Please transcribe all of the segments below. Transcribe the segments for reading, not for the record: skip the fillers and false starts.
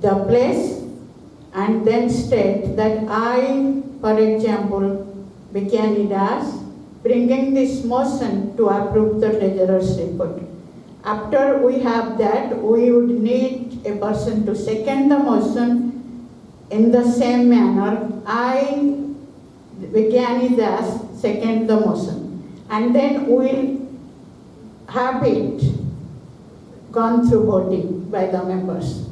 the place and then state that I, for example, Vikyani Das, bringing this motion to approve the treasurer's report. After we have that, we would need a person to second the motion in the same manner. I, Vikyani Das, second the motion. And then we'll have it gone through voting by the members.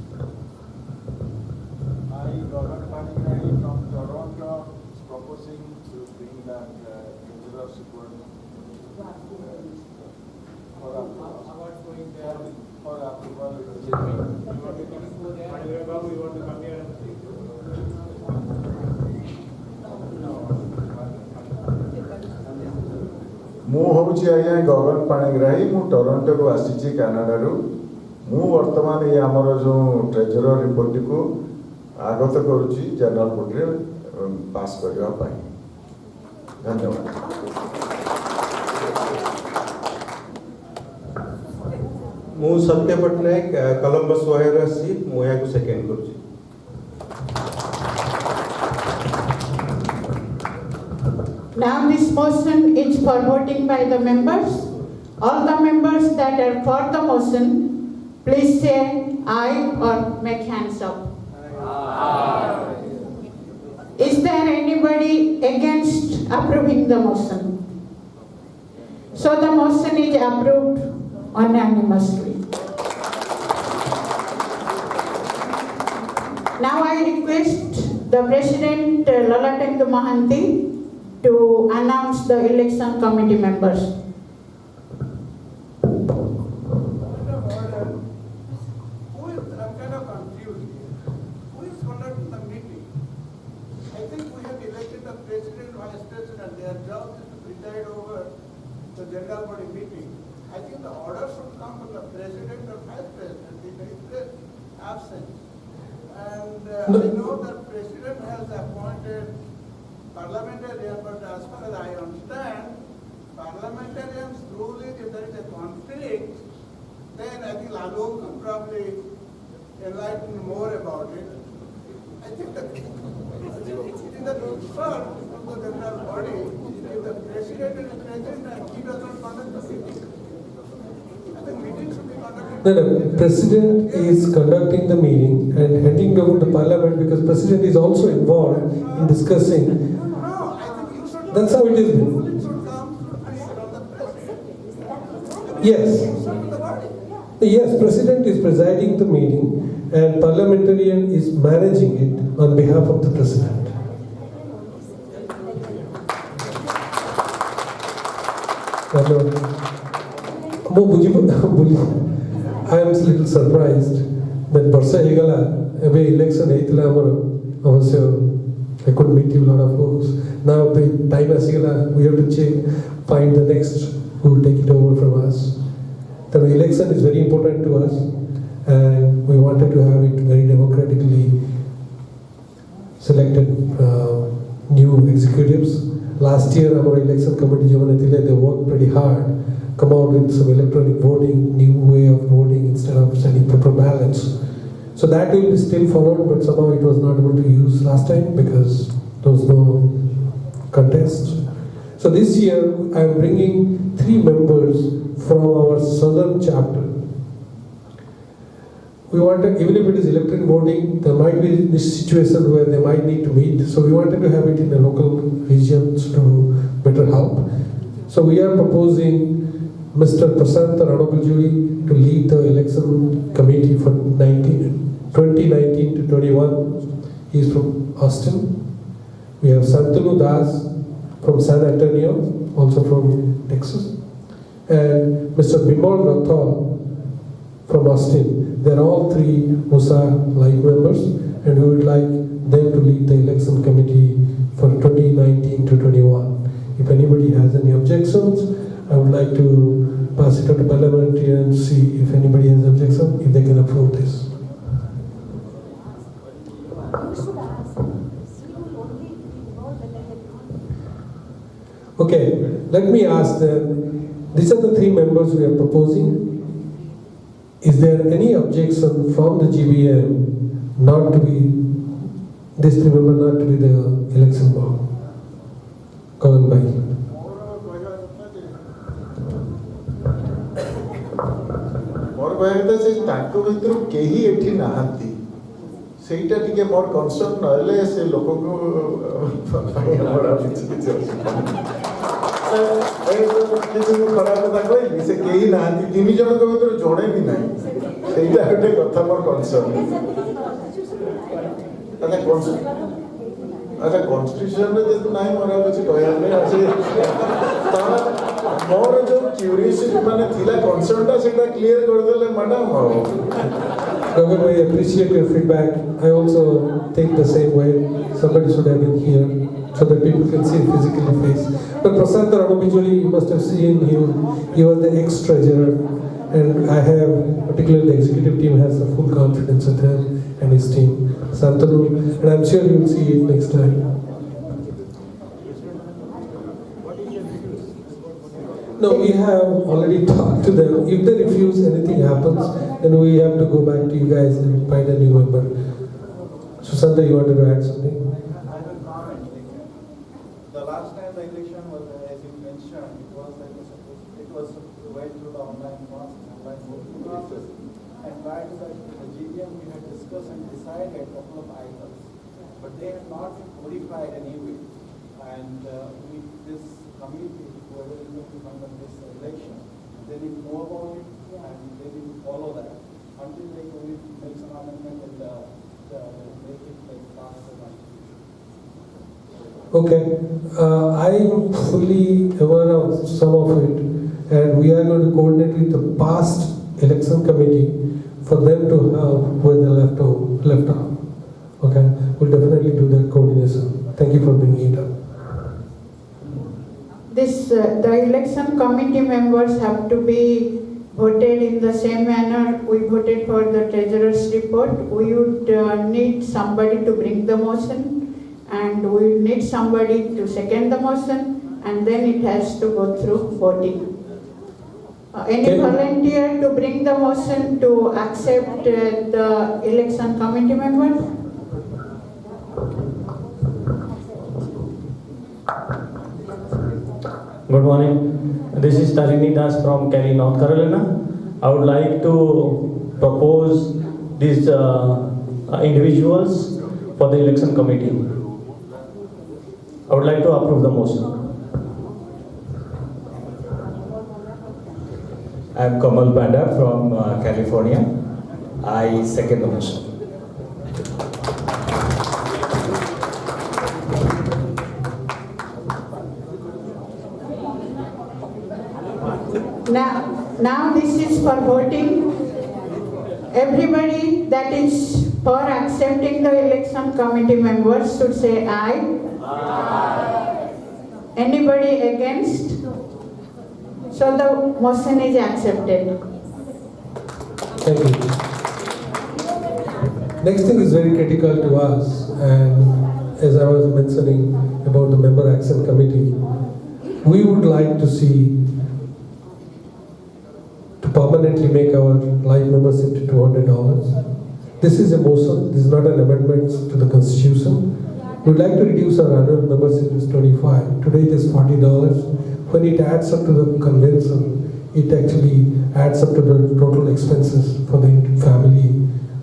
I, Robert Panigari from Toronto, is proposing to bring that treasurer's report for approval. For approval. You want to come here and speak? ମୁଁ ହେଉଛି ଆଜ୍ଞା ଗଗନ ପାଣିଗ୍ରାହୀ। ମୁଁ ଟୋରଣ୍ଟୋରୁ ଆସିଛି କାନାଡ଼ାରୁ। ମୁଁ ବର୍ତ୍ତମାନ ଏଇ ଆମର ଯେଉଁ ଟ୍ରେଜରର ରିପୋର୍ଟଟିକୁ ଆଗତ କରୁଛି ଜେନେରାଲ ବୋର୍ଡ଼ରେ ପାସ୍ କରିବା ପାଇଁ। ଧନ୍ୟବାଦ। ମୁଁ ସତ୍ୟ ପଟ୍ଟନାୟକ କଲମ୍ବସ୍ ଓହାଇଓରୁ ଆସିଛି। ମୁଁ ଏହାକୁ ସେକେଣ୍ଡ କରୁଛି। Now this motion is for voting by the members. All the members that are for the motion, please say aye or make hands up. Aye. Is there anybody against approving the motion? So the motion is approved unanimously. Now I request the President Lalatendu Mohanty to announce the election committee members. I'm kind of confused here. Who is conducting the meeting? I think we have elected the president, vice president. Their job is to preside over the general body meeting. I think the order should come from the president or vice president in his absence. And I know that president has appointed parliamentarian, but as far as I understand, parliamentarians rule is if there is a conflict, then I think Lalu can probably enlighten more about it. I think that it is the default of the general body if the president is present and he does not conduct the meeting. I think meeting should be conducted. The President is conducting the meeting and handing over to Parliament because President is also involved in discussing. That's how it is. Yes. Yes, President is presiding the meeting and parliamentarian is managing it on behalf of the President. I am a little surprised that Barsa Hegala, every election, I couldn't meet you a lot of folks. Now the time has come, we have to find the next who will take it over from us. The election is very important to us and we wanted to have it very democratically selected new executives. Last year our election committee, they worked pretty hard, come out with some electronic voting, new way of voting instead of sending paper ballots. So that will be still followed, but somehow it was not able to use last time because there was no contest. So this year I am bringing 3 members from our southern chapter. We wanted, even if it is electronic voting, there might be this situation where they might need to meet. So we wanted to have it in the local regions to better help. So we are proposing Mr. Prasant Ranopalju리 to lead the election committee for 2019 to 21. He is from Austin. We have Santanu Das from San Antonio, also from Texas. And Mr. Bimal Rathod from Austin. They are all 3 OSA-like members and we would like them to lead the election committee for 2019 to 21. If anybody has any objections, I would like to pass it on to parliamentarians and see if anybody has objection, if they can approve this. Okay, let me ask them, these are the 3 members we are proposing. Is there any objection from the GBM not to be, these three members not to be the election board governed by. मोर कहया କଥା से ताको भितर केही एठी नाहंती सेटा टिके more concern नले से लोक को बड़ा किछि खराब कथा कहली से केही नाहंती तीन जन को भितर जणे भी नाही सेटा गोटे कथा मोर कंसर्न अच्छा कॉन्स्टिट्यूशन में जेतु नाही मोर किछि कहया नै अछि मोर जो क्यूरियोसिटी माने थिला कंसर्नटा सेटा क्लियर कर देले मैडम हो Governor, I appreciate your feedback. I also think the same way. Somebody should have been here so that people can see physically face. But Prasad individually, you must have seen him. He was the ex-treasurer, and I have, particularly the executive team has a full confidence in him and his team. Santanu, and I'm sure you will see it next time. No, we have already talked to them. If they refuse, anything happens, then we have to go back to you guys and find a new member. Susanta, you wanted to add something? I have a comment. The last time the election was, as you mentioned, it was went through the online voting process. And prior to that, the GDM we had discussed and decided a couple of items, but they have not modified any way. And with this committee, whoever is going to conduct this election, they need to know about it and they need to follow that until they make some amendment and make it like pass the constitution. Okay, I am fully aware of some of it, and we are going to coordinate with the past election committee for them to help where they left off. Okay, we'll definitely do that coordination. Thank you for bringing it up. The election committee members have to be voted in the same manner we voted for the treasurer's report. We would need somebody to bring the motion, and we would need somebody to second the motion, and then it has to go through voting. Any volunteer to bring the motion to accept the election committee members? Good morning. This is Tarini Das from Cali, North Carolina. I would like to propose these individuals for the election committee. I would like to approve the motion. I am Kamal Banda from California. I second the motion. Now this is for voting. Everybody that is for accepting the election committee members should say aye. Aye. Anybody against? So the motion is accepted. Thank you. Next thing is very critical to us, and as I was mentioning about the member action committee, we would like to see to permanently make our life membership to $200. This is a motion, this is not an amendment to the constitution. We would like to reduce our annual membership to $25. Today it is $40. When it adds up to the convention, it actually adds up to the total expenses for the family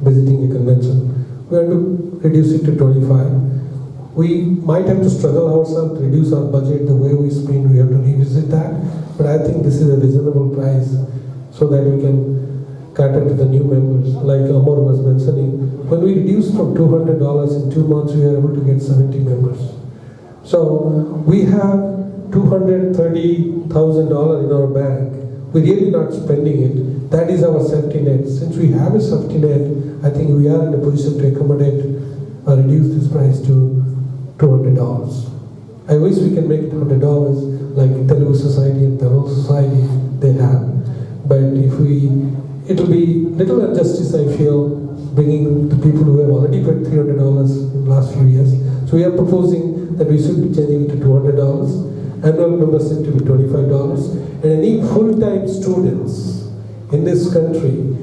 visiting a convention. We have to reduce it to $25. We might have to struggle ourselves to reduce our budget the way we spend. We have to revisit that. But I think this is a reasonable price so that we can cater to the new members. Like Amar was mentioning, when we reduced from $200 in 2 months, we were able to get 70 members. So we have $230,000 in our bank. We're really not spending it. That is our safety net. Since we have a safety net, I think we are in a position to accommodate or reduce this price to $200. I wish we can make it $100 like Telugu Society and Tamil Society they have. But it will be little injustice, I feel, bringing the people who have already paid $300 in the last few years. So we are proposing that we should be changing it to $200, annual membership to be $25, and any full-time students in this country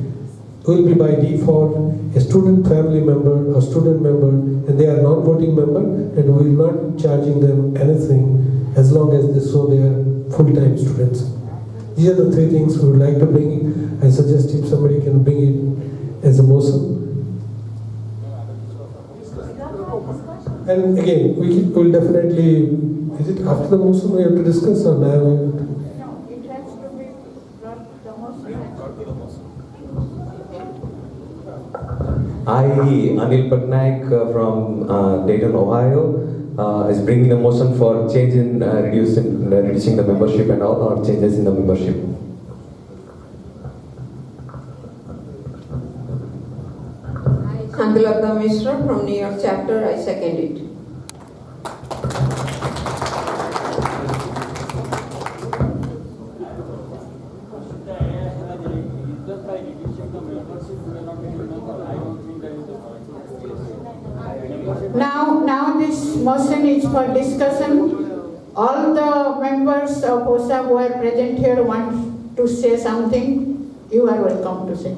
will be by default a student family member or student member, and they are non-voting member, and we will not charging them anything as long as they show they are full-time students. These are the three things we would like to bring. I suggest if somebody can bring it as a motion. And again, we will definitely, is it after the motion we have to discuss or now? No, it has to be brought the motion. I, Anil Patnaik from Dayton, Ohio, is bringing a motion for change in reducing the membership and all, or changes in the membership. Shantilata Mishra from New York chapter, I second it. Now this motion is for discussion. All the members of OSA who are present here want to say something, you are welcome to say.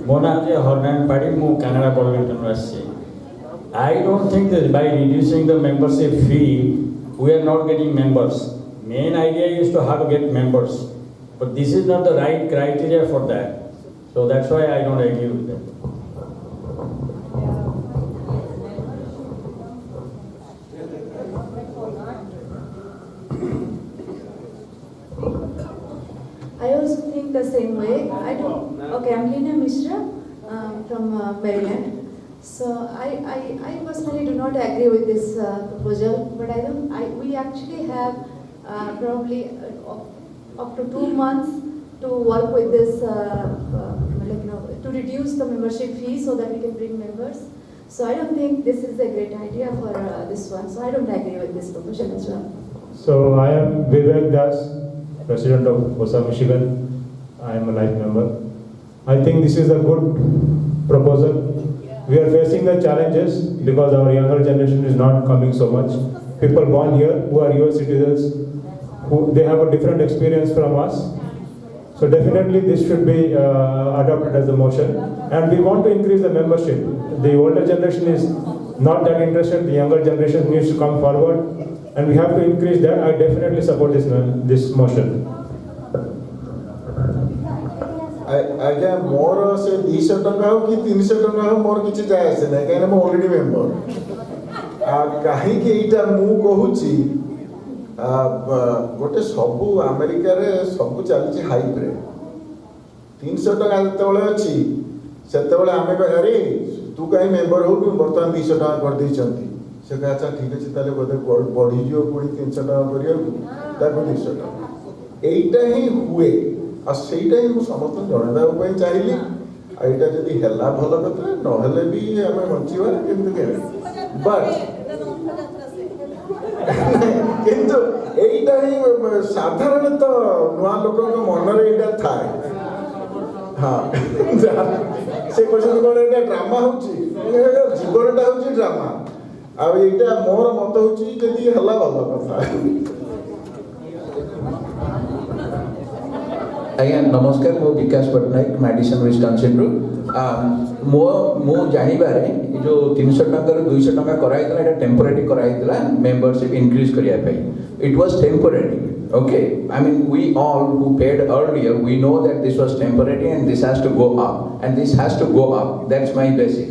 Monate Hornan Padimu, Canada Parliament University. I don't think that by reducing the membership fee, we are not getting members. Main idea is to how to get members. But this is not the right criteria for that. So that's why I don't agree with that. I also think the same way. Okay, I'm Lina Mishra from Maryland. So I personally do not agree with this proposal, but we actually have probably up to 2 months to work with this, to reduce the membership fee so that we can bring members. So I don't think this is a great idea for this one. So I don't agree with this proposal as well. So I am Vivek Das, President of OSA Michigan. I am a life member. I think this is a good proposal. We are facing the challenges because our younger generation is not coming so much. People born here who are US citizens, they have a different experience from us. So definitely this should be adopted as a motion. And we want to increase the membership. The older generation is not that interested. The younger generation needs to come forward. And we have to increase that. I definitely support this motion. ଆଜ୍ଞା ମୋର ସେ 200 ଟଙ୍କା ହଉ କି 300 ଟଙ୍କା ହଉ ମୋର କିଛି ଯାଏ ଆସେ ନାହିଁ କାହିଁକିନା ମୁଁ ଅଲରେଡ଼ି ମେମ୍ବର କାହିଁକି ଏଇଟା ମୁଁ କହୁଛି ଗୋଟେ ସବୁ ଆମେରିକାରେ ସବୁ ଚାଲିଛି ହାଇପ୍ରେ 300 ଟଙ୍କା ଯେତେବେଳେ ଅଛି ସେତେବେଳେ ଆମେ ଆରେ ତୁ କାହିଁ ମେମ୍ବର ହଉନୁ ବର୍ତ୍ତମାନ 200 ଟଙ୍କା କରିଦେଇଛନ୍ତି ସେ କହିବା ଆଚ୍ଛା ଠିକ୍ ଅଛି ତାହେଲେ ବୋଧେ ବଢ଼ିଯିବ ପୁଣି 300 ଟଙ୍କା କରିବାକୁ ତାକୁ 200 ଟଙ୍କା ଏଇଟା ହିଁ ହୁଏ ଆଉ ସେଇଟା ହିଁ ମୁଁ ସମସ୍ତଙ୍କୁ ଜଣାଇଦେବା ପାଇଁ ଚାହିଁଲି ଆଉ ଏଇଟା ଯଦି ହେଲା ଭଲ କଥା ନହେଲେ ବି ଆମେ ବଞ୍ଚିବା କିନ୍ତୁ ବଟ୍ କିନ୍ତୁ ଏଇଟା ହିଁ ସାଧାରଣତଃ ନୂଆ ଲୋକଙ୍କ ମନରେ ଏଇଟା ଥାଏ ହଁ ସେ କହୁଛନ୍ତି କ'ଣ ଏଇଟା ଡ୍ରାମା ହେଉଛି ଜୀବନଟା ହେଉଛି ଡ୍ରାମା ଆଉ ଏଇଟା ମୋର ମତ ହେଉଛି ଯଦି ହେଲା ଭଲ କଥା ଆଜ୍ଞା ନମସ୍କାର ମୁଁ ବିକାଶ ପଟ୍ଟନାୟକ ମାଡିସନ୍ ୱିସ୍କନ୍ସିନ୍ରୁ ମୁଁ ଜାଣିବାରେ ଏ ଯେଉଁ 300 ଟଙ୍କାରୁ 200 ଟଙ୍କା କରାଯାଇଥିଲା ଏଇଟା ଟେମ୍ପୋରାରୀ କରାଯାଇଥିଲା ମେମ୍ବରସିପ୍ ଇନକ୍ରିଜ୍ କରିବା ପାଇଁ it was temporary okay I mean we all who paid earlier we know that this was temporary and this has to go up and this has to go up that's my basic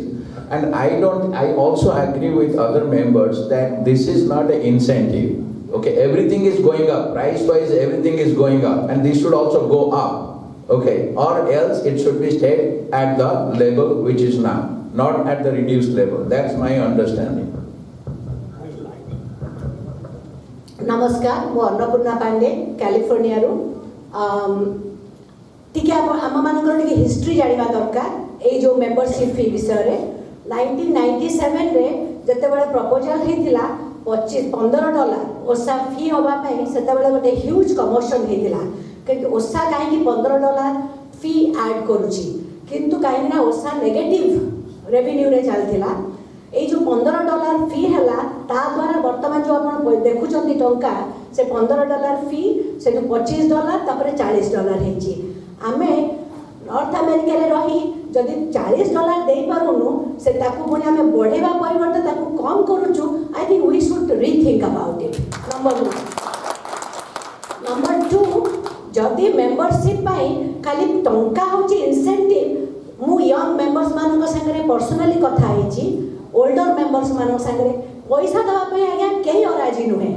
and I also agree with other members that this is not an incentive. Okay, everything is going up, price-wise everything is going up and this should also go up, okay, or else it should be stayed at the level which is now, not at the reduced level. That's my understanding. नमस्कार मु Annapurna Pandey California रू टिके आम मानकर टिके history जानिबा दरकार ए जो membership fee विषय रे 1997 रे जते बेले प्रपोजल हेतिला $15 ओसा फी होबा पई सेते बेले गोटे ह्यूज कमर्शियल हेतिला कि ओसा काहे कि $15 फी ऐड करूची किंतु काहे ना ओसा नेगेटिव रेवेन्यू रे चलथिला ये जो $15 फी है द्वारा बर्तमान जो आप देखुं टंका से $15 फी से जो $25 तापर $40 आमे नॉर्थ अमेरिका रे रही जदि $40 दे पारुनु से ताकू पुणी आमे बढ़ेवा परिवर्ते ताकू कम करूछु I think we should rethink about it number 2 जदि मेंबरशिप पाई खाली टंका होची इंसेंटिव मु यंग मेंबर्स मानक संगे पर्सनली कथा हेची ओल्डर मेंबर्स मानक संगे पैसा दवा पे आज्ञा केही अराजी नुहे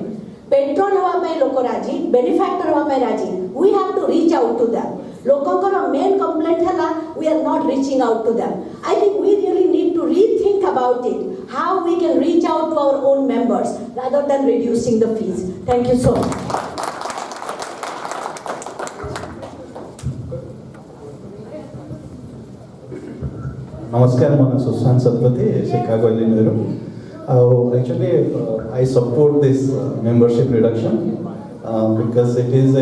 पेट्रोल हवा पे लोक राजी बेनिफैक्टर हवा पे राजी we have to reach out to them लोकंकर मेन कंप्लेंट है we are not reaching out to them I think we really need to rethink about it how we can reach out to our own members rather than reducing the fees thank you so much नमस्कार मन Sushant Satpathy Chicago इलिनोयरू actually I support this membership reduction because it is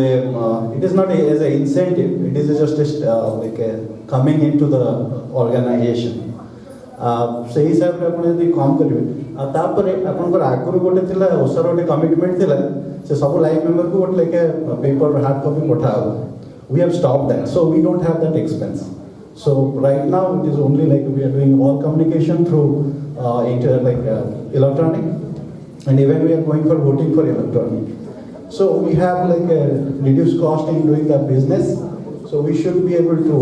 not as an incentive, it is just like a coming into the organization. से हिसाब रे आपण यदि कम करिवे तापर आपनकर आगुर गोटे थिला ओसर गोटे कमिटमेंट थिला से सब लाइफ मेंबर को गोटे लेके पेपर हार्ड कॉपी पठाओ we have stopped that, so we don't have that expense. So right now it is only like we are doing all communication through electronic, and even we are going for voting for electronic. So we have like a reduced cost in doing that business. So we should be able to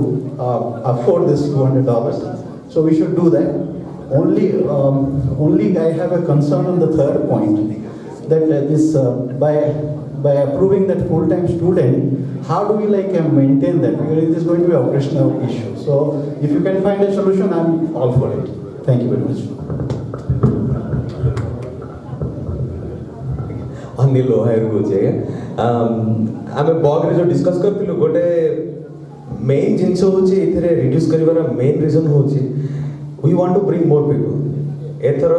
afford this $200. So we should do that. Only I have a concern on the third point that this by approving that full-time student, how do we maintain that? Because it is going to be an operational issue. So if you can find a solution, I'm all for it. Thank you very much. Anil ओहायर को आम bug रे जो discuss करथिलु गोटे main जिंस होची इथरे reduce करिवार मेन रीजन होची we want to bring more people एथर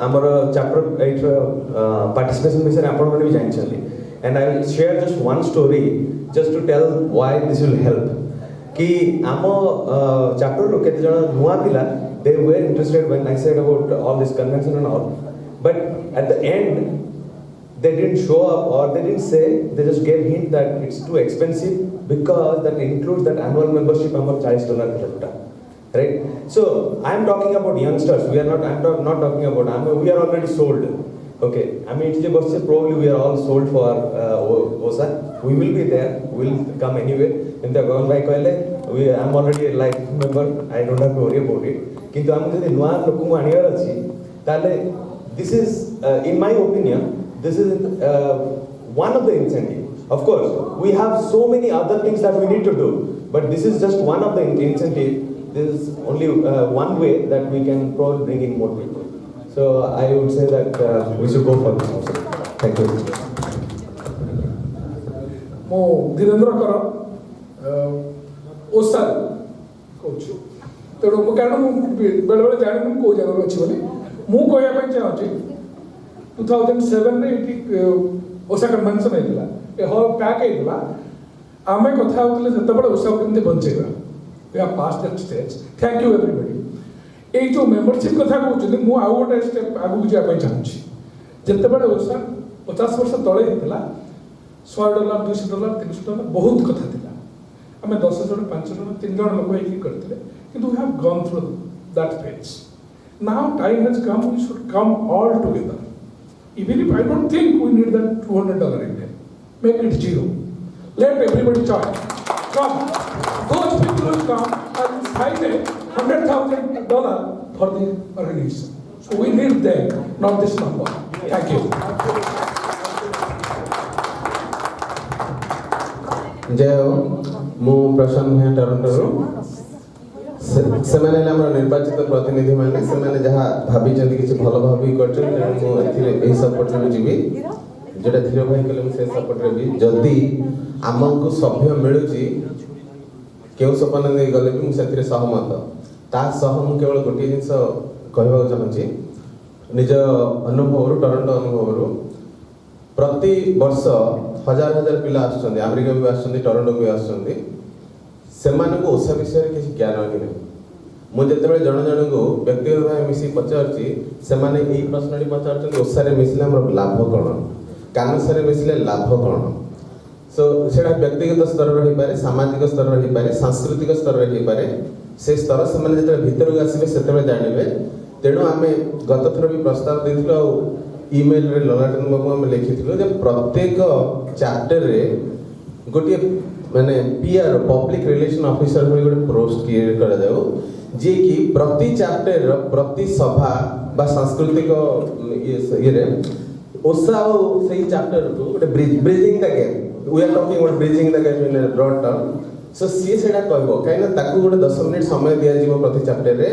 हमर चैप्टर एथर पार्टिसिपेशन विषय आपण माने भी जानि छथि and I will share just one story just to tell why this will help कि आम चैप्टर रो केते जण नुवा पिला दे वर interested when I said about all this convention and all but at the end they didn't show up or they didn't say, they just gave hint that it's too expensive because that includes that annual membership amount $40 right? So I'm talking about youngsters. I'm not talking about we are already sold. Okay, I mean probably we are all sold for OSA. We will be there, we will come anyway. In the gone by I'm already a life member, I don't have to worry about it. Kintu am jodi nuwa lokku aniyar achi tale this is in my opinion this is one of the incentive. Of course, we have so many other things that we need to do, but this is just one of the incentive. This is only one way that we can probably bring in more people. So I would say that we should go for this also. Thank you. Mo Dhirendra Kara, OSA coach. तेणु मुझे बेले बेले जानी मुझे कौ जगह अच्छी बोली मुझे कहना चाहूँगी 2007 रे इटी ओसा कन्वेंशन हेला ए हॉल पैक हेला आमे कथा होतले सेतबडे ओसा केमते बंचेगा we are past that stage thank you everybody ए जो मेंबरशिप कथा कहउछन मु आउ गोटे स्टेप आगु जा पय चाहूछी जेतबडे ओसा 50 वर्ष तळे हेला $100 $200 $300 बहुत कथा थिला आमे 10 जण 5 जण 3 जण लोक एकी करथिले किंतु we have gone through that phase now time has come we should come all together. Even if I don't think we need that $200 in there, make it zero. Let everybody join. Come. Those people will come and sign $100,000 for the organization. So we need them, not this number. Thank you. जय हो मु प्रसन्न है Toronto से मैंने हमर निर्वाचित प्रतिनिधि माने से मैंने जहा भाबी जंदी किछ भलो भाबी करछन मु एथिले एही सपोर्ट रे जीवी जेटा धीरे भाई कले मु से सपोर्ट रे भी जदी हमको सभ्य मिलुची केउ सपन नै गले भी मु सेथिरे सहमत ता सह मु केवल गोटी जिंस कहबा चाहूची निज अनुभव टोरंटो अनुभव प्रति वर्ष हजार हजार पिला आछन अमेरिका भी आछन टोरंटो भी आछन से ओसा विषय किसी ज्ञान नहीं मुझे जन जन को व्यक्तिगत भाव मिसी पचारची सेमाने यही प्रश्न पचार ओसारे मिसले आम लाभ कौन कानूसारे मिसले लाभ कौन सो से व्यक्तिगत स्तर रही पारे सामाजिक स्तर रही पारे सांस्कृतिक स्तर रही पारे से स्तर से जो भीतर को आसवे से जानवे तेणु आम गत थर भी प्रस्ताव देथिलु ईमेल रे ललाटन बाबू आम लिखिथिलु जे प्रत्येक चैप्टर रे गोटे माने पीआर पब्लिक रिलेशन ऑफिसर भली गोटे पोस्ट क्रिएट करा जाऊ जे कि प्रति चैप्टर रो प्रति सभा बा सांस्कृतिक ये रे ओसा सही चैप्टर को गोटे bridging the gap we are talking about bridging the gap in broad term so सी सेटा कहबो काइना ताकू गोटे 10 मिनिट समय दिया जीवो प्रति चैप्टर रे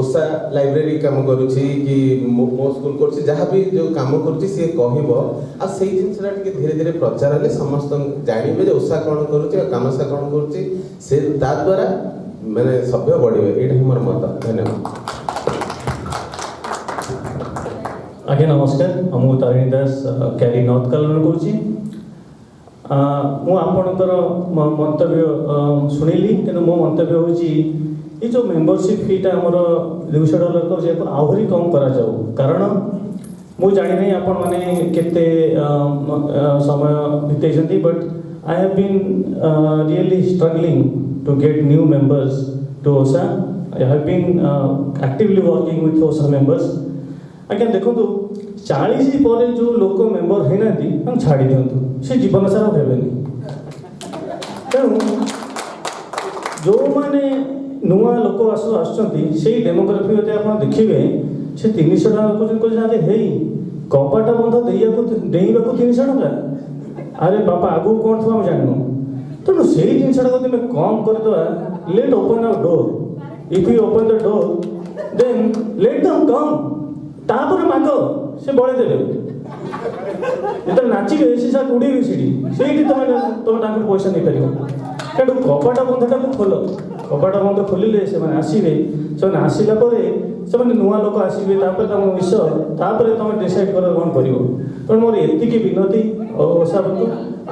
ओसा लाइब्रेरी काम करूची कि मो स्कूल करची जहां भी जो काम करूची से कहबो आ सेही जिनसरा के धीरे धीरे प्रचार हले समस्त जानिबे जे ओसा कोन करूची आ कामसा कोन करूची से ता द्वारा माने सभ्य बढ़िबे एटा हमर मत धन्यवाद आगे नमस्कार हम तारिणी दास कैरी नॉर्थ कैरोलिना कहूँ मुझर मंतव्य शुणिली तेणु मो मंतव्य हूँ जो मेंबरशिप फीटा आमर $200 कर आहरी कम करा जाऊ कारण मुझे जानी नहीं आपण मैंने केते समय बिताई but I have been really struggling to get new members to OSA I have been actively working with OSA members आज्ञा देखो 40 पर जो लोक मेंबर होना छाड़ी दिंतु से जीवन सारा हेबेनि तेणु जो माने नुआ लोक से डेमोग्राफी होते आप देखिए से 300 टका कहते हे कपाट बंध डेइबा 300 टका अरे बापा आगु कौन थो जानू तेणु से जिनसा तुम कम करदे let open our door if you open the door then let them come तापर माग से बड़े देवे जो नाचे से साथ उड़े सीढ़ी तुम पैसा नहीं पार तेणु कपाट बंधटा को खोल कपाट बंध खोलिले से आसवे से आसला से नुआ लोक आसवे मिस तुम डिसाइड कर कौन कर तेणु मोर एतिकी विनती ओसा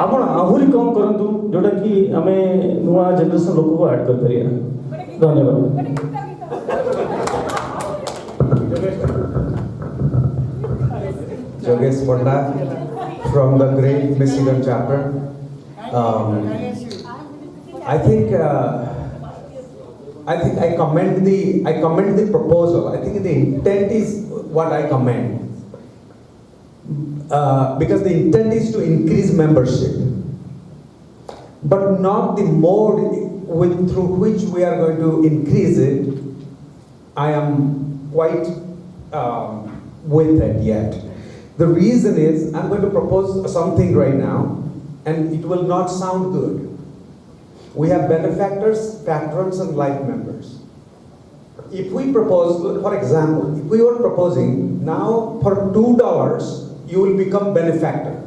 आप आहरी कम करूँ जोटा कि आम नुआ जेनेरेशन लोक को आड कर धन्यवाद Jogesh Ponda from the Great Michigan chapter. I think I commend the proposal. I think the intent is what I commend because the intent is to increase membership, but not the mode through which we are going to increase it. I am quite with it yet. The reason is, I'm going to propose something right now, and it will not sound good. We have benefactors, patrons, and life members. If we propose, for example, if we were proposing, now for $2, you will become benefactor.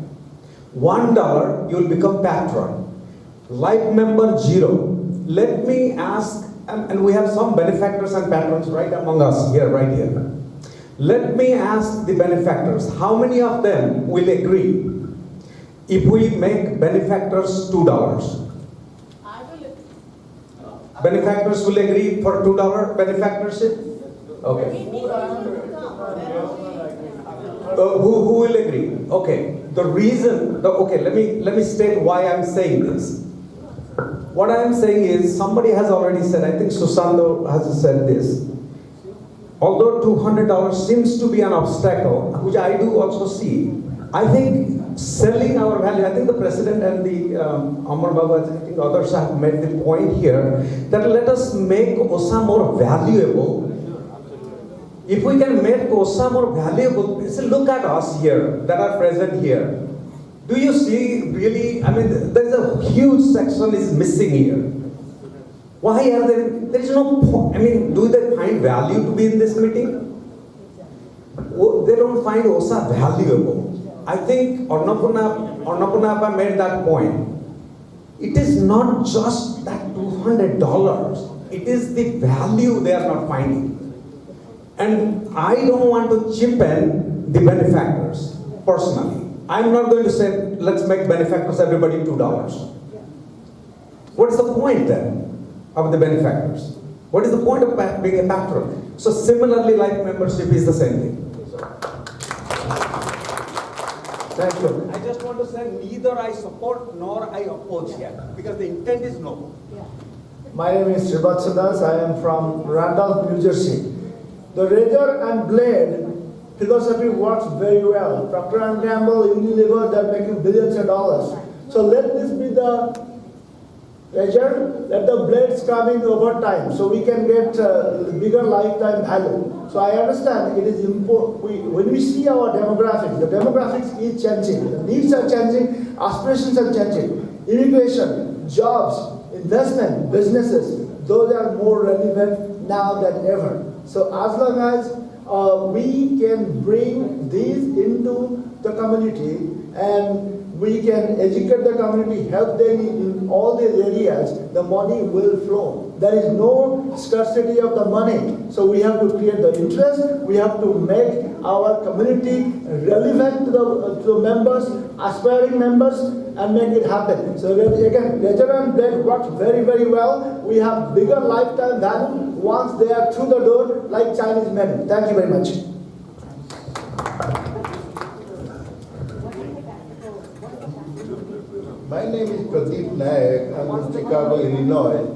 $1, you will become patron. Life member, 0. Let me ask, and we have some benefactors and patrons right among us here, right here. Let me ask the benefactors, how many of them will agree if we make benefactors $2? Benefactors will agree for $2 benefactorship? Okay. Who will agree? Okay. The reason, okay, let me state why I'm saying this. What I am saying is, somebody has already said, I think Susando has said this. Although $200 seems to be an obstacle, which I do also see, I think selling our value, I think the President and the Amar Baba, I think others have made the point here, that let us make OSA more valuable. If we can make OSA more valuable, look at us here, that are present here. Do you see really, I mean, there is a huge section is missing here. Why are there is no point, I mean, do they find value to be in this meeting? They don't find OSA valuable. I think Annapurna made that point. It is not just that $200, it is the value they are not finding. And I don't want to cheapen the benefactors, personally. I'm not going to say, let's make benefactors everybody $2. What's the point then of the benefactors? What is the point of being a patron? So similarly, life membership is the same thing. Thank you. I just want to say neither I support nor I oppose here because the intent is noble. My name is Srivatsa Das. I am from Randolph, New Jersey. The razor and blade philosophy works very well. Procter & Gamble, Unilever, they're making billions of dollars. So let this be the razor, let the blades come in over time so we can get bigger lifetime value. So I understand it is important. When we see our demographics, the demographics is changing. The needs are changing, aspirations are changing. Immigration, jobs, investment, businesses, those are more relevant now than ever. So as long as we can bring these into the community and we can educate the community, help them in all these areas, the money will flow. There is no scarcity of the money. So we have to create the interest, we have to make our community relevant to the members, aspiring members, and make it happen. So again, razor and blade works very, very well. We have bigger lifetime value once they are through the door like Chinese men. Thank you very much. My name is Pradeep Nayak. I'm from Chicago, Illinois.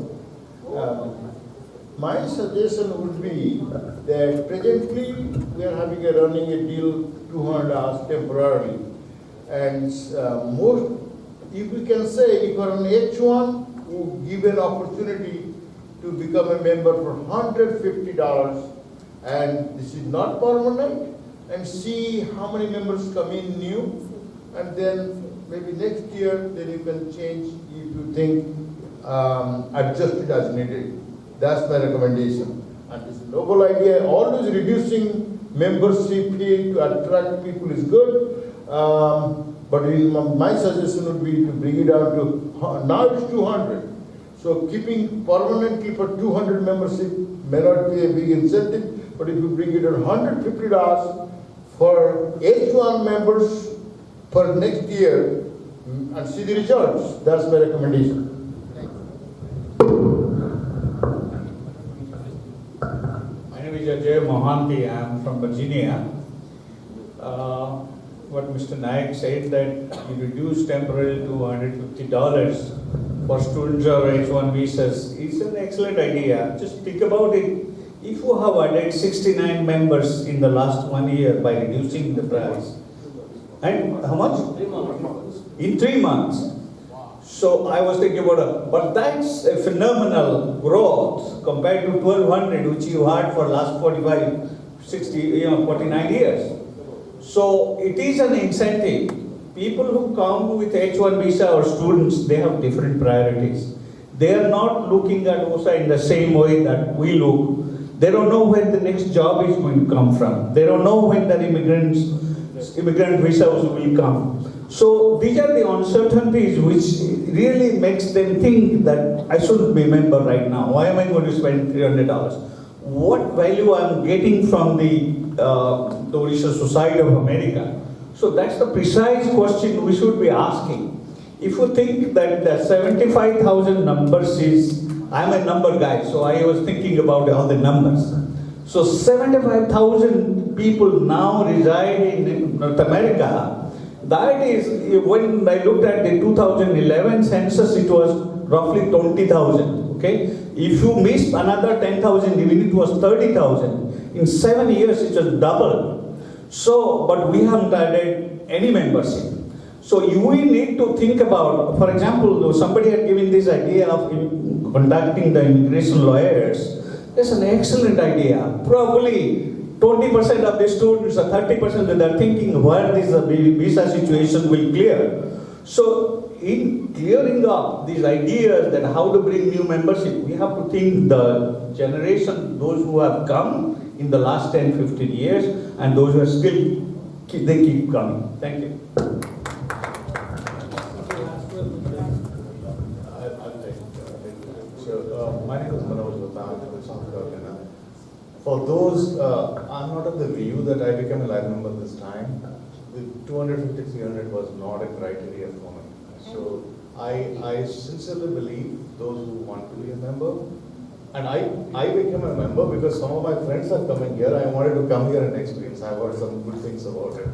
My suggestion would be that presently we are having running a deal 200 hours temporarily. And most, if we can say, if you're an H1, who give an opportunity to become a member for $150, and this is not permanent, and see how many members come in new, and then maybe next year, then you can change if you think adjust it as needed. That's my recommendation. And this noble idea, always reducing membership fee to attract people is good. But my suggestion would be to bring it down to, now it's 200. So keeping permanently for 200 membership may not be a big incentive, but if you bring it to $150 for H1 members for next year, and see the results. That's my recommendation. My name is Ajay Mohanty. I am from Virginia. What Mr. Nayak said that you reduce temporarily to $150 for students or H1 visas is an excellent idea. Just think about it. If you have added 69 members in the last 1 year by reducing the price, and how much? 3 months. In 3 months. So I was thinking about but that's a phenomenal growth compared to 1,200 which you had for last 45, 60, 49 years. So it is an incentive. People who come with H1 visa or students, they have different priorities. They are not looking at OSA in the same way that we look. They don't know where the next job is going to come from. They don't know when the immigrant visas will come. So these are the uncertainties which really makes them think that I shouldn't be a member right now. Why am I going to spend $300? What value I'm getting from the Odisha Society of America? So that's the precise question we should be asking. If you think that the 75,000 numbers is, I'm a number guy, so I was thinking about all the numbers. So 75,000 people now reside in North America. That is, when I looked at the 2011 census, it was roughly 20,000, okay? If you missed another 10,000, even it was 30,000. In 7 years, it was double. So, but we haven't added any membership. So we need to think about, for example, somebody had given this idea of conducting the immigration lawyers. That's an excellent idea. Probably 20% of the students or 30% they are thinking where this visa situation will clear. So in clearing up these ideas that how to bring new membership, we have to think the generation, those who have come in the last 10, 15 years and those who are still, they keep coming. Thank you. My name is Manoj Vattan from South Carolina. For those, I'm not of the view that I became a live member this time. The 250, 300 was not a criteria for me. So I sincerely believe those who want to be a member, And I became a member because some of my friends are coming here. I wanted to come here and experience. I've heard some good things about it.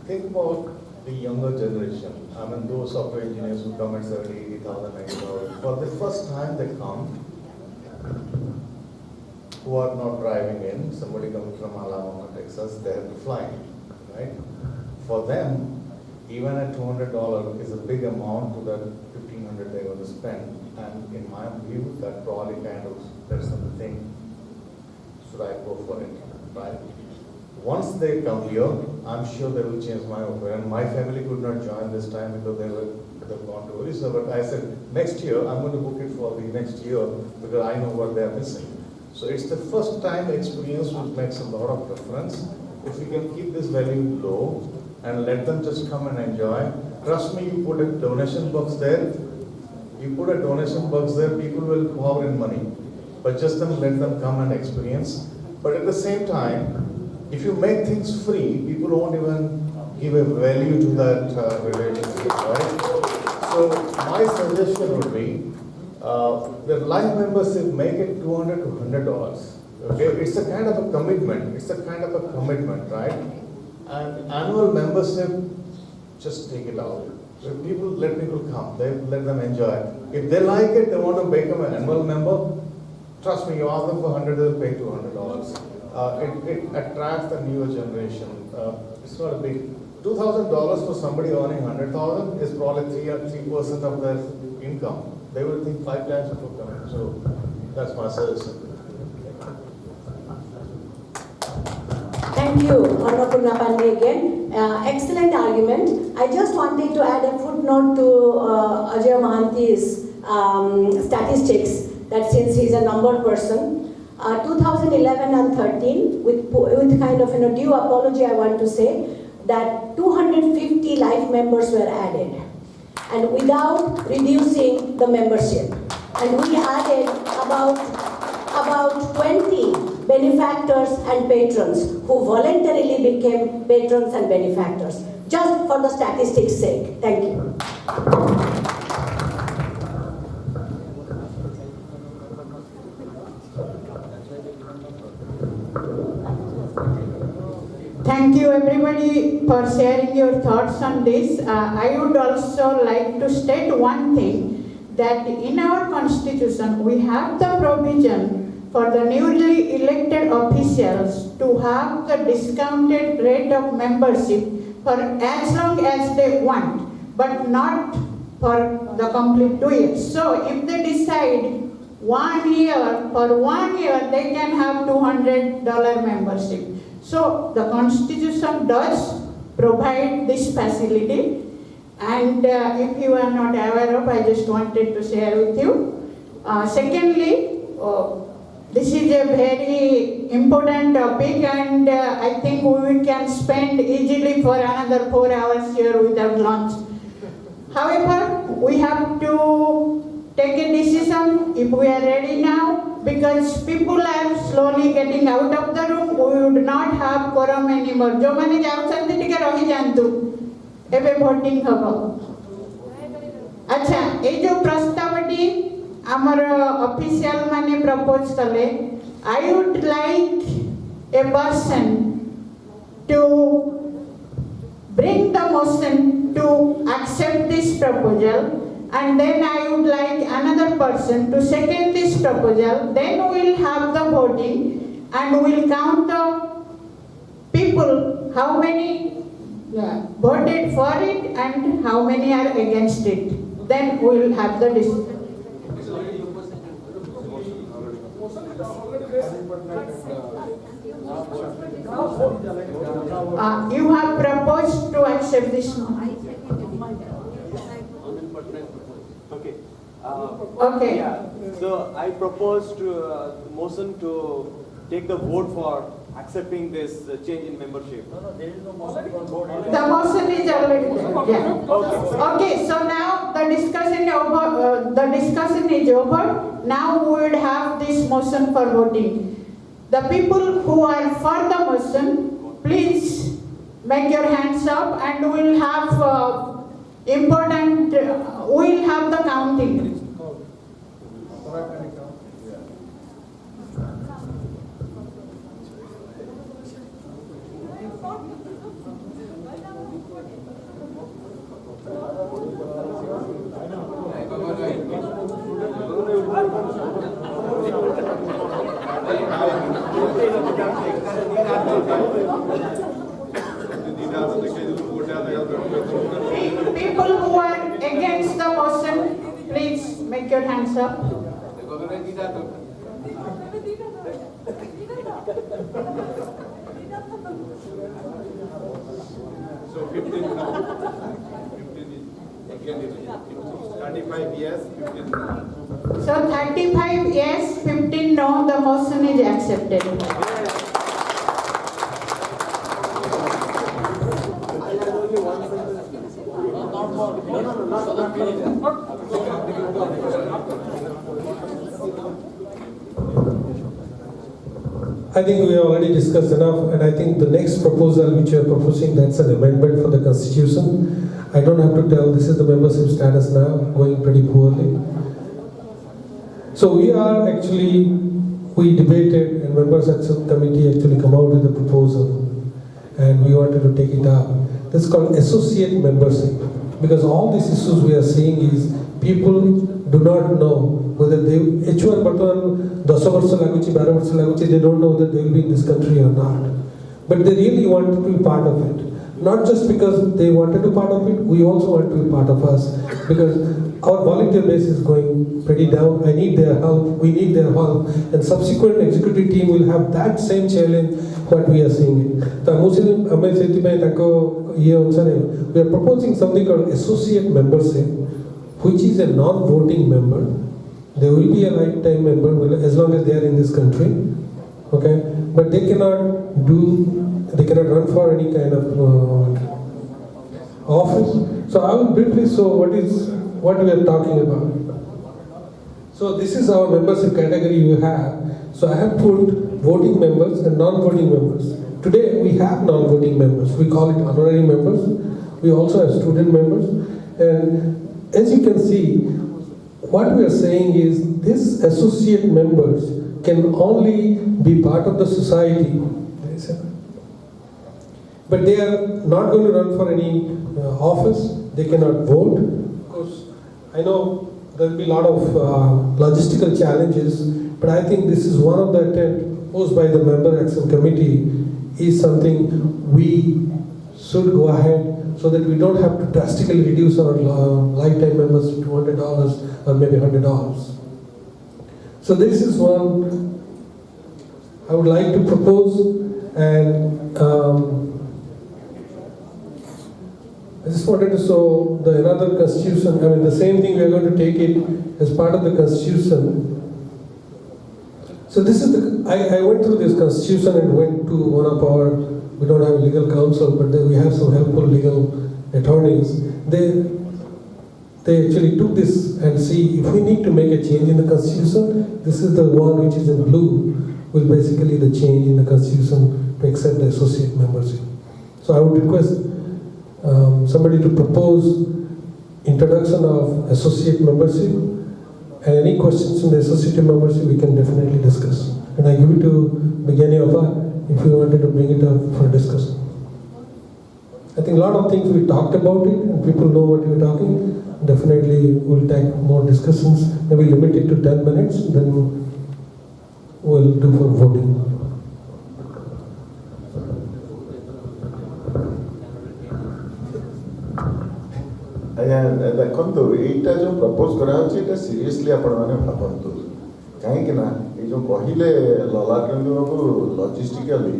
Think about the younger generation. I mean, those software engineers who come at 70, 80,000, 90,000. For the first time they come, who are not driving in, somebody coming from Alabama, Texas, they have to fly, right? For them, even at $200 is a big amount to that $1,500 they're going to spend. And in my view, that probably kind of that's the thing. Should I go for it, right? Once they come here, I'm sure they will change my opinion. My family could not join this time because they've gone to OSA, but I said, next year, I'm going to book it for the next year because I know what they're missing. So it's the first time experience which makes a lot of difference. If we can keep this value low and let them just come and enjoy, trust me, you put a donation box there, people will pour in money. But just let them come and experience. But at the same time, if you make things free, people won't even give a value to that relationship, right? So my suggestion would be, the life membership, make it $200 to $100. Okay, it's a kind of a commitment. Right? And annual membership, just take it out. Let people come. Let them enjoy. If they like it, they want to become an annual member. Trust me, you ask them for $100, they'll pay $200. It attracts the newer generation. It's not a big. $2,000 for somebody earning $100,000 is probably 3% of their income. They will think 5 times before coming. So that's my suggestion. Thank you, Honorable Pandey again. Excellent argument. I just wanted to add a footnote to Ajay Mahanti's statistics that since he's a number person, 2011 and 13, with kind of due apology, I want to say that 250 life members were added, and without reducing the membership. And we added about 20 benefactors and patrons who voluntarily became patrons and benefactors, just for the statistics' sake. Thank you. Thank you everybody for sharing your thoughts on this. I would also like to state one thing, that in our constitution we have the provision for the newly elected officials to have the discounted rate of membership for as long as they want, but not for the complete 2 years. So if they decide 1 year, for 1 year they can have $200 membership. So the Constitution does provide this facility, and if you are not aware of, I just wanted to share with you. Secondly, this is a very important topic, and I think we can spend easily for another 4 hours here without lunch. However, we have to take a decision if we are ready now, because people are slowly getting out of the room. We would not have quorum anymore. जो माने जाउछन्ति टिके रहि जानतु एबे voting हबो. अच्छा, ए जो प्रस्तावटी आमर official माने प्रपोज कले, I would like a person to bring the motion to accept this proposal, and then I would like another person to second this proposal. Then we will have the voting, and we will count the people, how many voted for it and how many are against it. Then we will have the decision. You have proposed to accept this motion. Okay. Yeah. So I propose to motion to take the vote for accepting this change in membership. No, there is no motion for vote. The motion is already there. Yeah. Okay. So now the discussion over. The discussion is over. Now we would have this motion for voting. The people who are for the motion, please make your hands up, and we will have we will have the counting. People who are against the motion, please make your hands up. So 15 no. 15 is against. 35 yes, 15 no. So 35 yes, 15 no, the motion is accepted. I think we have already discussed enough, and I think the next proposal which you are proposing, that's an amendment for the constitution. I don't have to tell, this is the membership status now, going pretty poorly. So we debated, and members action committee actually come out with a proposal, and we wanted to take it up. That's called associate membership, because all these issues we are seeing is people do not know whether they H1 button 10 varsa laguchi 12 varsa laguchi, they don't know whether they will be in this country or not, but they really want to be part of it. Not just because they wanted to be part of it, we also want to be part of us, because our volunteer base is going pretty down. I need their help, we need their help, and subsequent executive team will have that same challenge what we are seeing. We are proposing something called associate membership, which is a non-voting member. They will be a lifetime member as long as they are in this country, okay? But they cannot run for any kind of office. So I will briefly show what we are talking about. So this is our membership category you have. So I have put voting members and non-voting members. Today we have non-voting members. We call it honorary members. We also have student members. And as you can see, what we are saying is these associate members can only be part of the society, but they are not going to run for any office. They cannot vote. Of course, I know there will be a lot of logistical challenges, but I think this is one of the attempts posed by the member action committee is something we should go ahead, so that we don't have to drastically reduce our lifetime members to $200 or maybe $100. So this is one I would like to propose, and I just wanted to show another constitution. I mean, the same thing, we are going to take it as part of the constitution. So this is I went through this constitution and went to one of our, we don't have a legal counsel, but we have some helpful legal attorneys. They actually took this and see if we need to make a change in the constitution. This is the one which is in blue, will basically the change in the constitution to accept the associate membership. So I would request somebody to propose introduction of associate membership, and any questions in the associate membership we can definitely discuss. And I give it to Begani Opa if you wanted to bring it up for discussion. I think a lot of things we talked about it and people know what we're talking. Definitely we'll take more discussions. Maybe limit it to 10 minutes, then we'll do for voting. ଆଜ୍ଞା ଦେଖନ୍ତୁ, ଏଇଟା ଯେଉଁ propose କରାହେଉଛି ଏଇଟା seriously ଆପଣମାନେ ଭାବନ୍ତୁ, କାହିଁକି ନା ଏଇ ଯେଉଁ କହିଲେ ଲଲାଟେନ୍ଦୁ ବାବୁ ଲଜିଷ୍ଟିକାଲି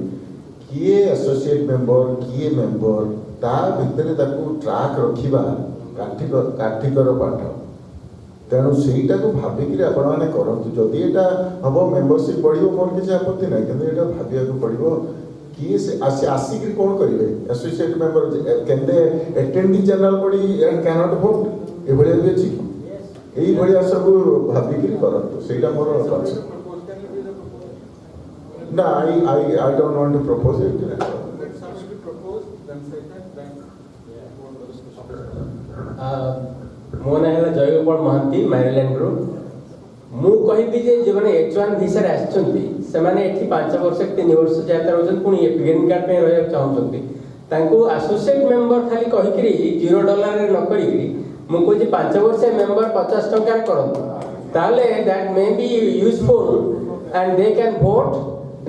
କିଏ ଆସୋସିଏଟ୍ ମେମ୍ବର କିଏ ମେମ୍ବର, ତା ଭିତରେ ତାକୁ ଟ୍ରାକ୍ ରଖିବା କାଠିକର ପାଠ। ତେଣୁ ସେଇଟାକୁ ଭାବିକିରି ଆପଣମାନେ କରନ୍ତୁ। ଯଦି ଏଇଟା ହେବ ମେମ୍ବରସିପ୍ ବଢ଼ିବ ମୋର କିଛି ଆପତ୍ତି ନାହିଁ, କିନ୍ତୁ ଏଇଟା ଭାବିବାକୁ ପଡ଼ିବ କିଏ ସେ ଆସିକିରି କ'ଣ କରିବେ। Associate member can they attend the general body and cannot vote, ଏଭଳିଆ ବି ଅଛି କି? ଏଇଭଳିଆ ସବୁ ଭାବିକିରି କରନ୍ତୁ, ସେଇଟା ମୋର ଅଛି। ନା I don't want to propose it. ମୋ ନାଁ ହେଲା ଜୟଗୋପାଳ ମହାନ୍ତି, ମ୍ୟାରିଲ୍ୟାଣ୍ଡରୁ। ମୁଁ କହିବି ଯେ ଯେଉଁମାନେ H1 ଭିସାରେ ଆସିଛନ୍ତି ସେମାନେ ଏଠି 5 ବର୍ଷ 3 ବର୍ଷ ଯାତ୍ରା ରହୁଛନ୍ତି, ପୁଣି ଗ୍ରୀନ୍ କାର୍ଡ ପାଇଁ ରହିବାକୁ ଚାହୁଁଛନ୍ତି, ତାଙ୍କୁ ଆସୋସିଏଟ୍ ମେମ୍ବର ଖାଲି କହିକିରି $0ରେ ନ କରିକିରି ମୁଁ କହୁଛି 5 ବର୍ଷିଆ ମେମ୍ବର 50 ଟଙ୍କାରେ କରନ୍ତୁ, ତାହେଲେ that May B useful and they can vote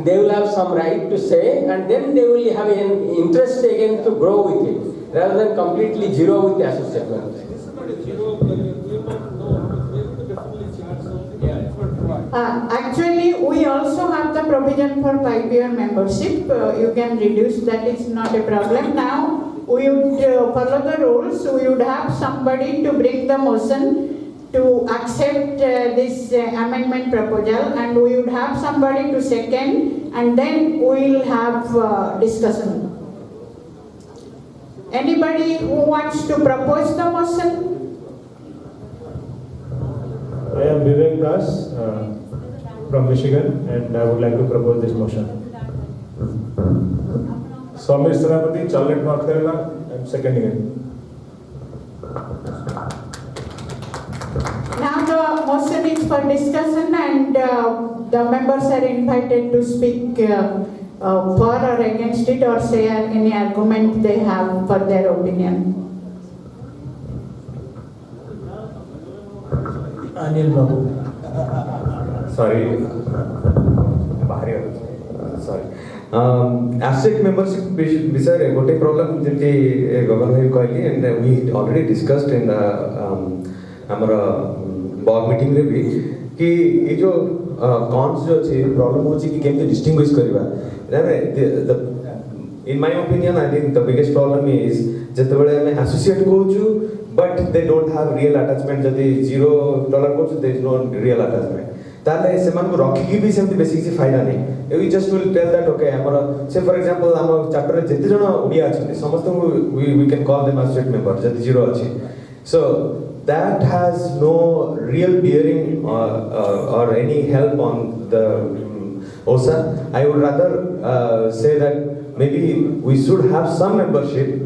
they will have some right to say, and then they will have an interest again to grow with it, rather than completely zero with the associate membership. Actually, we also have the provision for 5-year membership. You can reduce that, it's not a problem. Now, we would follow the rules. We would have somebody to bring the motion to accept this amendment proposal, and we would have somebody to second, and then we will have discussion. Anybody who wants to propose the motion? I am Vivek Das from Michigan, and I would like to propose this motion. Swami Sarapati, Charlotte, North Carolina. I am seconding it. Now the motion is for discussion, and the members are invited to speak for or against it, or share any argument they have for their opinion. Anil Babu. Sorry. Associate membership विषय गोटे problem जैसे गगन भाई कहली, and we already discussed in हमारा board meeting रे भी कि ये जो cons जो अच्छे problem होची कि केमते distinguish करिबा. In my opinion, I think the biggest problem is जेतेबेले हमें associate कोचु, but they don't have real attachment. जदि $0 कोचु, there is no real attachment. ताले सेमान को रखी की भी सेमती बेसिक से फायदा नहीं. We just will tell that okay, हमारा say for example हमारा chapter रे जितने जन उड़िया अच्छे समस्त को we can call them associate member जदि 0 अच्छे. So that has no real bearing or any help on the OSA. I would rather say that maybe we should have some membership.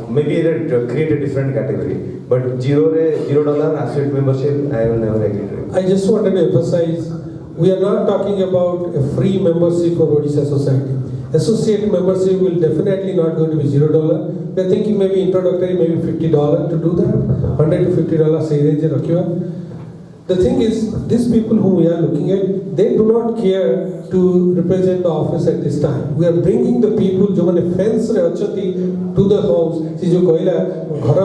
Maybe create a different category, but $0 associate membership, I will never agree to it. I just wanted to emphasize, we are not talking about a free membership for Odisha society. Associate membership will definitely not going to be $0. We are thinking maybe introductory, maybe $50 to do that, $100 to $50 say range rakiwa. The thing is, these people whom we are looking at, they do not care to represent the office at this time. We are bringing the people जो माने fence रे अछती to the house. सी जो कहला घर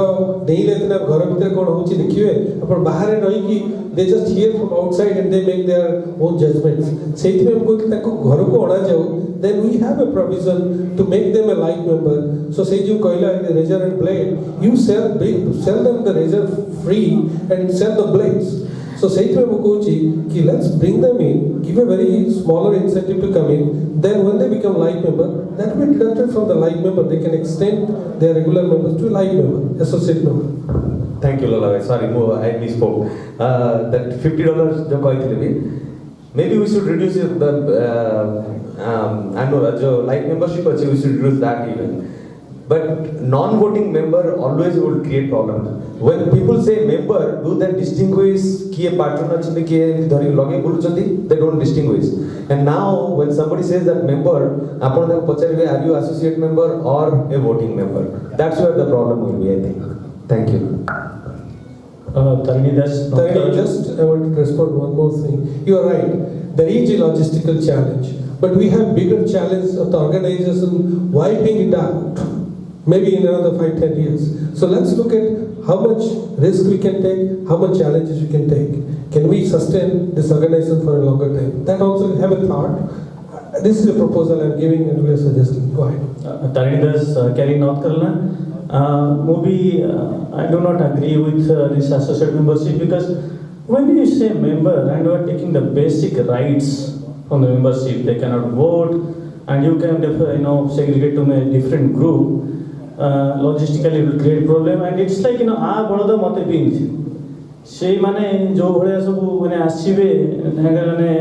देइले तना घर भीतर कोन होची देखिवे अपन बाहर रही कि they just hear from outside and they make their own judgments. सेति में हमको कि ताको घर को अणा जाओ, then we have a provision to make them a life member. So say जो कहला razor and blade, you sell them the razor free and sell the blades. So say to Mukuchi, let's bring them in, give a very smaller incentive to come in, then when they become life member, that will be deducted from the life member. They can extend their regular members to a life member, associate member. Thank you, Lola. Sorry, I misspoke. That $50 जो कही थी भी, maybe we should reduce the I know जो life membership अच्छी, we should reduce that even. But non-voting member always will create problems. When people say member, do they distinguish kiye patron achandi kiye dhari login boluchandi? They don't distinguish. And now when somebody says that member, apna taku pacharibe, are you associate member or a voting member? That's where the problem will be, I think. Thank you. Tarini, just I want to respond one more thing. You are right. There is a logistical challenge, but we have bigger challenge of the organization wiping it out. Maybe in another 5-10 years. So let's look at how much risk we can take, how much challenges we can take. Can we sustain this organization for a longer time? That also have a thought. This is a proposal I'm giving and we are suggesting. Go ahead. Tarinidas, Kelly, North Carolina. Maybe I do not agree with this associate membership, because when you say member and you are taking the basic rights from the membership, they cannot vote and you can segregate to a different group. Logistically it will create problem, and it's like आ बड़दा मते पिंज से माने जो भलिया सब माने आसीबे माने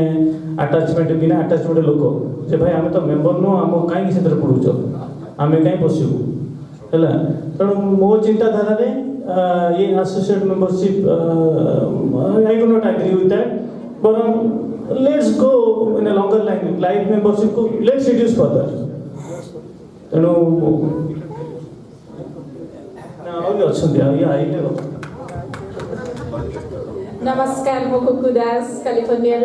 attachment बिना attachment लोक जे भाई आमे तो मेंबर नो हम काई क्षेत्र पडुचो आमे काई पसिबु हैला तण मो चिंता धारा रे ये associate membership I do not agree with that, but let's go in a longer line. Live membership को let's reduce further. तणो Namaskar, Mokuku Das, California.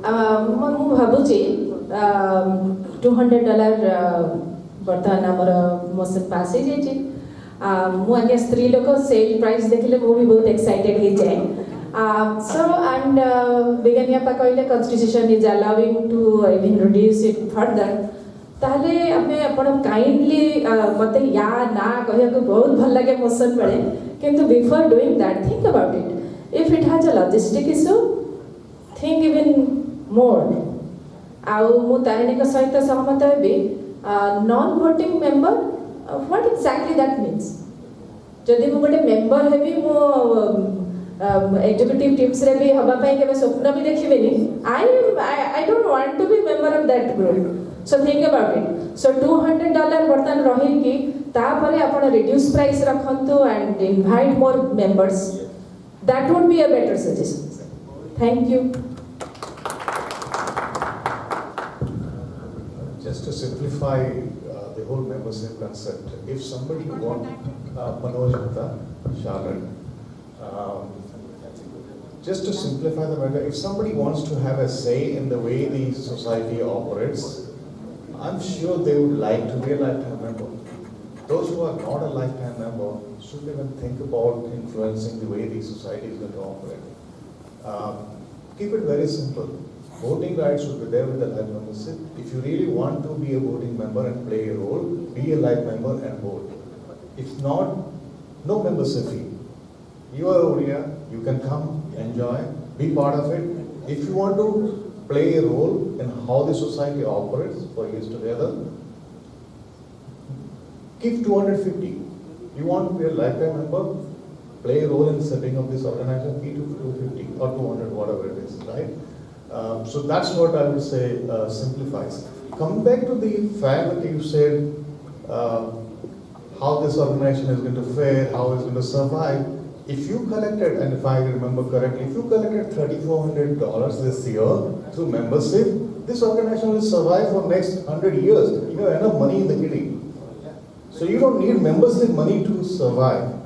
ମୁଁ ଭାବୁଛି $200 ବର୍ତ୍ତମାନ ଆମର ମୋସନ୍ ପାସ୍ ହେଇଯାଇଛି। ମୁଁ ଆଜ୍ଞା ସ୍ତ୍ରୀ ଲୋକ ସେଲ୍ ପ୍ରାଇସ୍ ଦେଖିଲେ ମୁଁ ବି ବହୁତ ଏକ୍ସାଇଟେଡ୍ ହେଇଯାଏ। So and ବିଜ୍ଞାନୀ କହିଲେ constitution is allowing to even reduce it further। ତାହେଲେ ଆପଣ କାଇଣ୍ଡଲି ମୋତେ ୟା ନା କହିବାକୁ ବହୁତ ଭଲ ଲାଗେ ମୋସନ୍ ବେଳେ, କିନ୍ତୁ before doing that think about it. If it has a logistic issue think even more. ଆଉ ମୁଁ ତାରିଣୀଙ୍କ ସହିତ ସହମତ ହେବି, non voting member what exactly that means. ଯଦି ମୁଁ ଗୋଟେ ମେମ୍ବର ହେବି, ମୁଁ ଏକ୍ଜିକ୍ୟୁଟିଭ ଟିମ୍ସରେ ବି ହେବା ପାଇଁ କେବେ ସ୍ୱପ୍ନ ବି ଦେଖିବିନି। I don't want to be member of that group. So think about it. So $200 ବର୍ତ୍ତମାନ ରହିକି ତାପରେ ଆପଣ reduce price ରଖନ୍ତୁ and invite more members. That would be a better suggestion. Thank you. Just to simplify the whole membership concept, if somebody wants Manoj Gupta, Charlotte, just to simplify the matter, if somebody wants to have a say in the way the society operates, I'm sure they would like to be a lifetime member. Those who are not a lifetime member shouldn't even think about influencing the way the society is going to operate. Keep it very simple. Voting rights should be there with the life membership. If you really want to be a voting member and play a role, be a life member and vote. If not, no membership fee. You are Odia, you can come, enjoy, be part of it. If you want to play a role in how the society operates for years together, keep 250. You want to be a lifetime member, play a role in setting up this organization, keep 250 or 200, whatever it is, right? So that's what I would say simplifies. Coming back to the fact that you said how this organization is going to fare, how it's going to survive. If you collected, and if I remember correctly, if you collected $3,400 this year through membership, this organization will survive for next 100 years. You have enough money in the kitty. So you don't need membership money to survive.